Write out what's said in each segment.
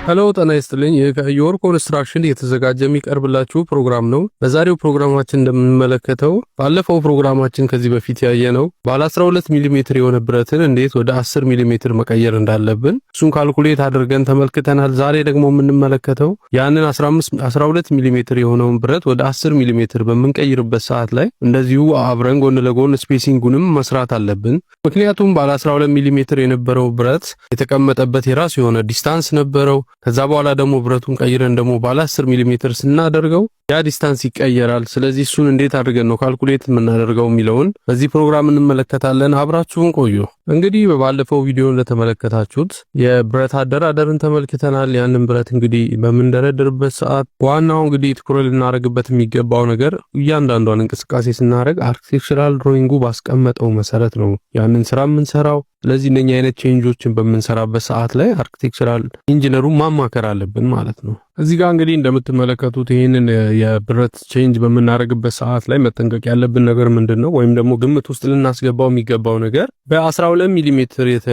ሄሎ ጤና ይስጥልኝ። የዮር ኮንስትራክሽን የተዘጋጀ የሚቀርብላችሁ ፕሮግራም ነው። በዛሬው ፕሮግራማችን እንደምንመለከተው ባለፈው ፕሮግራማችን ከዚህ በፊት ያየነው ባለ 12 ሚሜ የሆነ ብረትን እንዴት ወደ 10 ሚሜ መቀየር እንዳለብን እሱን ካልኩሌት አድርገን ተመልክተናል። ዛሬ ደግሞ የምንመለከተው ያንን 12 ሚሜ የሆነውን ብረት ወደ 10 ሚሜ በምንቀይርበት ሰዓት ላይ እንደዚሁ አብረን ጎን ለጎን ስፔሲንጉንም መስራት አለብን። ምክንያቱም ባለ 12 ሚሜ የነበረው ብረት የተቀመጠበት የራሱ የሆነ ዲስታንስ ነበረው። ከዛ በኋላ ደግሞ ብረቱን ቀይረን ደግሞ ባለ 10 ሚሜ ስናደርገው ያ ዲስታንስ ይቀየራል። ስለዚህ እሱን እንዴት አድርገን ነው ካልኩሌት የምናደርገው የሚለውን በዚህ ፕሮግራም እንመለከታለን። አብራችሁን ቆዩ። እንግዲህ በባለፈው ቪዲዮ እንደተመለከታችሁት የብረት አደራደርን ተመልክተናል። ያንን ብረት እንግዲህ በምንደረድርበት ሰዓት ዋናው እንግዲህ ትኩረት ልናደርግበት የሚገባው ነገር እያንዳንዷን እንቅስቃሴ ስናደርግ አርኪቴክቸራል ድሮይንጉ ባስቀመጠው መሰረት ነው ያንን ስራ የምንሰራው። ስለዚህ እነኛ አይነት ቼንጆችን በምንሰራበት ሰዓት ላይ አርኪቴክቸራል ኢንጂነሩን ማማከር አለብን ማለት ነው። እዚህ ጋር እንግዲህ እንደምትመለከቱት ይሄንን የብረት ቼንጅ በምናደርግበት ሰዓት ላይ መጠንቀቅ ያለብን ነገር ምንድነው ወይም ደግሞ ግምት ውስጥ ልናስገባው የሚገባው ነገር በ12 ሚሜ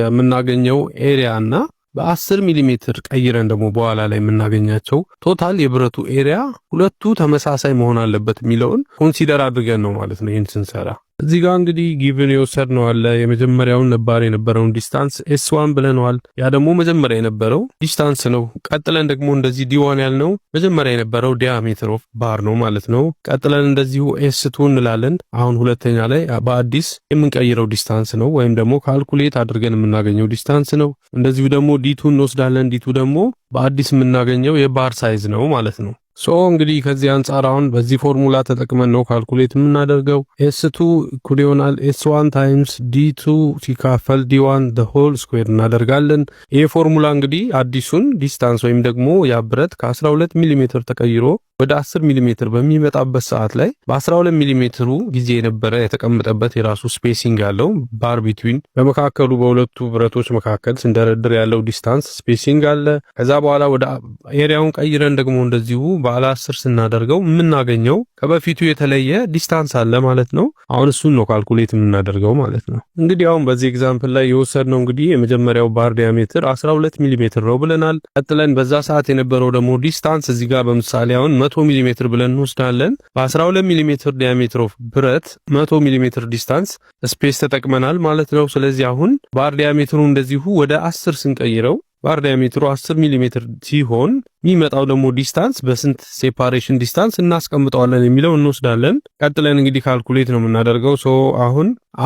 የምናገኘው ኤሪያና በ10 ሚሜ ቀይረን ደግሞ በኋላ ላይ የምናገኛቸው ቶታል የብረቱ ኤሪያ ሁለቱ ተመሳሳይ መሆን አለበት የሚለውን ኮንሲደር አድርገን ነው ማለት ነው ይሄን ስንሰራ። እዚህ ጋር እንግዲህ ጊቭን የወሰድነው አለ የመጀመሪያውን ነባር የነበረውን ዲስታንስ S1 ብለናል። ያ ደግሞ መጀመሪያ የነበረው ዲስታንስ ነው። ቀጥለን ደግሞ እንደዚህ D1 ያልነው መጀመሪያ የነበረው ዲያሜትር ኦፍ ባር ነው ማለት ነው። ቀጥለን እንደዚሁ S2 እንላለን። አሁን ሁለተኛ ላይ በአዲስ የምንቀይረው ዲስታንስ ነው ወይም ደግሞ ካልኩሌት አድርገን የምናገኘው ዲስታንስ ነው። እንደዚሁ ደግሞ D2 እንወስዳለን። D2 ደግሞ በአዲስ የምናገኘው የባር ሳይዝ ነው ማለት ነው። እንግዲህ ከዚህ አንፃር አሁን በዚህ ፎርሙላ ተጠቅመን ነው ካልኩሌት የምናደርገው። S2 እኩል ይሆናል S1 ታይምስ D2 ሲካፈል D1 the whole square እናደርጋለን። ይሄ ፎርሙላ እንግዲህ አዲሱን ዲስታንስ ወይም ደግሞ ያ ብረት ከ12 ሚሜ ተቀይሮ ወደ 10 ሚሜ በሚመጣበት ሰዓት ላይ በ12 ሚሜ ጊዜ የነበረ የተቀመጠበት የራሱ ስፔሲንግ ያለው ባር ቢትዊን በመካከሉ በሁለቱ ብረቶች መካከል ስንደረድር ያለው ዲስታንስ ስፔሲንግ አለ። ከዛ በኋላ ወደ ኤሪያውን ቀይረን ደግሞ እንደዚሁ ባለ 10 ስናደርገው የምናገኘው ከበፊቱ የተለየ ዲስታንስ አለ ማለት ነው። አሁን እሱን ነው ካልኩሌት የምናደርገው ማለት ነው። እንግዲህ አሁን በዚህ ኤግዛምፕል ላይ የወሰድነው እንግዲህ የመጀመሪያው ባር ዲያሜትር 12 ሚሜ ነው ብለናል። ቀጥለን በዛ ሰዓት የነበረው ደግሞ ዲስታንስ እዚህ ጋር በምሳሌ አሁን 100 ሚሜ ብለን እንወስዳለን። በ12 ሚሜ ዲያሜትር ኦፍ ብረት 100 ሚሜ ዲስታንስ ስፔስ ተጠቅመናል ማለት ነው። ስለዚህ አሁን ባር ዲያሜትሩ እንደዚሁ ወደ 10 ስንቀይረው ባር ዲያሜትሩ 10 ሚሜ ሲሆን የሚመጣው ደግሞ ዲስታንስ በስንት ሴፓሬሽን ዲስታንስ እናስቀምጠዋለን የሚለው እንወስዳለን። ቀጥለን እንግዲህ ካልኩሌት ነው የምናደርገው።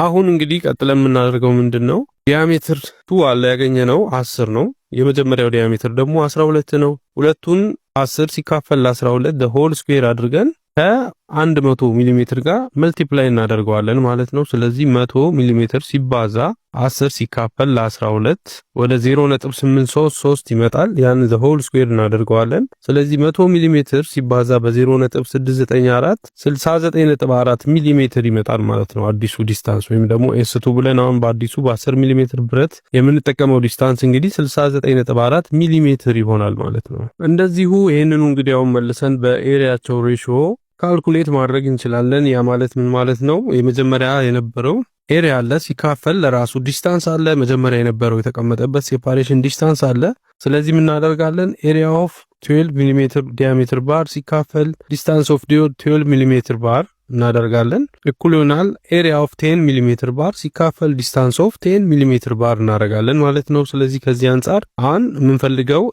አሁን እንግዲህ ቀጥለን የምናደርገው ምንድነው ዲያሜትር 2 አለ ያገኘነው 10 ነው። የመጀመሪያው ዲያሜትር ደግሞ 12 ነው። ሁለቱን 10 ሲካፈል ለ12 the whole square አድርገን ከ100 ሚሜ ጋር መልቲፕላይ እናደርገዋለን ማለት ነው። ስለዚህ 100 ሚሜ ሲባዛ 10 ሲካፈል ለ12 ወደ 0.833 ይመጣል። ያን the whole square እናደርገዋለን። ስለዚህ 100 ሚሜ ሲባዛ በ0.694 69.4 ሚሜ ይመጣል ማለት ነው አዲሱ ዲስታንስ ወይም ደግሞ S2 ብለን አሁን በአዲሱ በ10 ሚሜ ብረት የምንጠቀመው ዲስታንስ እንግዲህ 69.4 ሚሜ ይሆናል ማለት ነው። እንደዚሁ ይሄንኑ እንግዲህ አሁን መልሰን በኤሪያቸው ሬሺዮ ካልኩሌት ማድረግ እንችላለን። ያ ማለት ምን ማለት ነው? የመጀመሪያ የነበረው ኤሪያ አለ ሲካፈል ለራሱ ዲስታንስ አለ። መጀመሪያ የነበረው የተቀመጠበት ሴፓሬሽን ዲስታንስ አለ። ስለዚህ ምን እናደርጋለን? ኤሪያ ኦፍ 12 ሚሜ ዲያሜትር ባር ሲካፈል ዲስታንስ ኦፍ 12 ሚሜ ባር እናደርጋለን እኩል ይሆናል ኤሪያ ኦፍ 10 ሚሜ ባር ሲካፈል ዲስታንስ ኦፍ 10 ሚሜ ባር እናደርጋለን ማለት ነው። ስለዚህ ከዚህ አንፃር አሁን የምንፈልገው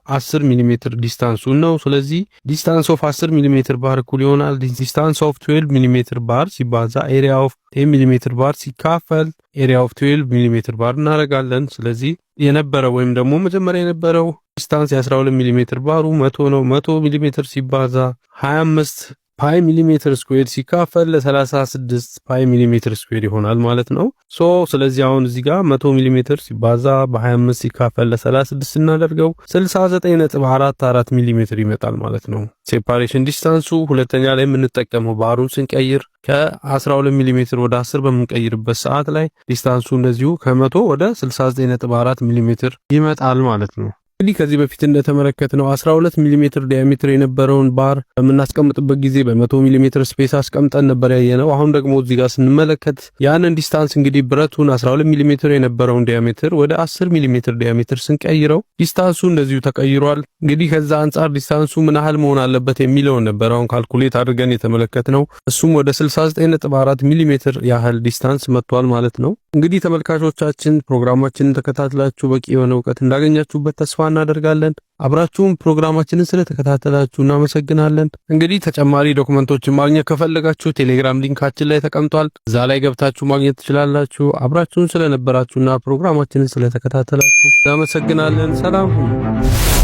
10 ሚሜ ዲስታንሱ ነው። ስለዚህ ዲስታንስ ኦፍ 10 ሚሜ ባር እኩል ይሆናል ዲስታንስ ኦፍ 12 ሚሜ ባር ሲባዛ ኤሪያ ኦፍ 10 ሚሜ ባር ሲካፈል ኤሪያ ኦፍ 12 ሚሜ ባር እናደርጋለን። ስለዚህ የነበረው ወይም ደግሞ መጀመሪያ የነበረው ዲስታንስ የ12 ሚሜ ባሩ 100 ነው። 100 ሚሜ ሲባዛ 25 ፓይ ሚሊሜትር ስኩዌር ሲካፈል ለ36 ፓይ ሚሊሜትር ስኩዌር ይሆናል ማለት ነው። ስለዚህ አሁን እዚህ ጋር 100 ሚሊሜትር ሲባዛ በ25 ሲካፈል ለ36 እናደርገው 69.44 ሚሊሜትር ይመጣል ማለት ነው ሴፓሬሽን ዲስታንሱ። ሁለተኛ ላይ የምንጠቀመው ባሩን ስንቀይር ከ12 ሚሊሜትር ወደ 10 በምንቀይርበት ሰዓት ላይ ዲስታንሱ እንደዚሁ ከ100 ወደ 69.4 ሚሊሜትር ይመጣል ማለት ነው። እንግዲህ ከዚህ በፊት እንደተመለከትነው 12 ሚሜ ዲያሜትር የነበረውን ባር በምናስቀምጥበት ጊዜ በ100 ሚሜ ስፔስ አስቀምጠን ነበር ያየነው። አሁን ደግሞ እዚህ ጋር ስንመለከት ያንን ዲስታንስ እንግዲህ ብረቱን 12 ሚሜ የነበረውን ዲያሜትር ወደ 10 ሚሜ ዲያሜትር ስንቀይረው ዲስታንሱ እንደዚሁ ተቀይሯል። እንግዲህ ከዛ አንፃር ዲስታንሱ ምን ያህል መሆን አለበት የሚለውን ነበር አሁን ካልኩሌት አድርገን የተመለከትነው። እሱም ወደ 69.4 ሚሜ ያህል ዲስታንስ መጥቷል ማለት ነው። እንግዲህ ተመልካቾቻችን ፕሮግራማችንን ተከታትላችሁ በቂ የሆነ ዕውቀት እንዳገኛችሁበት ተስፋ እናደርጋለን። አብራችሁም ፕሮግራማችንን ስለተከታተላችሁ እናመሰግናለን። እንግዲህ ተጨማሪ ዶክመንቶችን ማግኘት ከፈለጋችሁ ቴሌግራም ሊንካችን ላይ ተቀምጧል። እዛ ላይ ገብታችሁ ማግኘት ትችላላችሁ። አብራችሁን ስለነበራችሁና ፕሮግራማችንን ስለተከታተላችሁ እናመሰግናለን። ሰላም ሁኑ።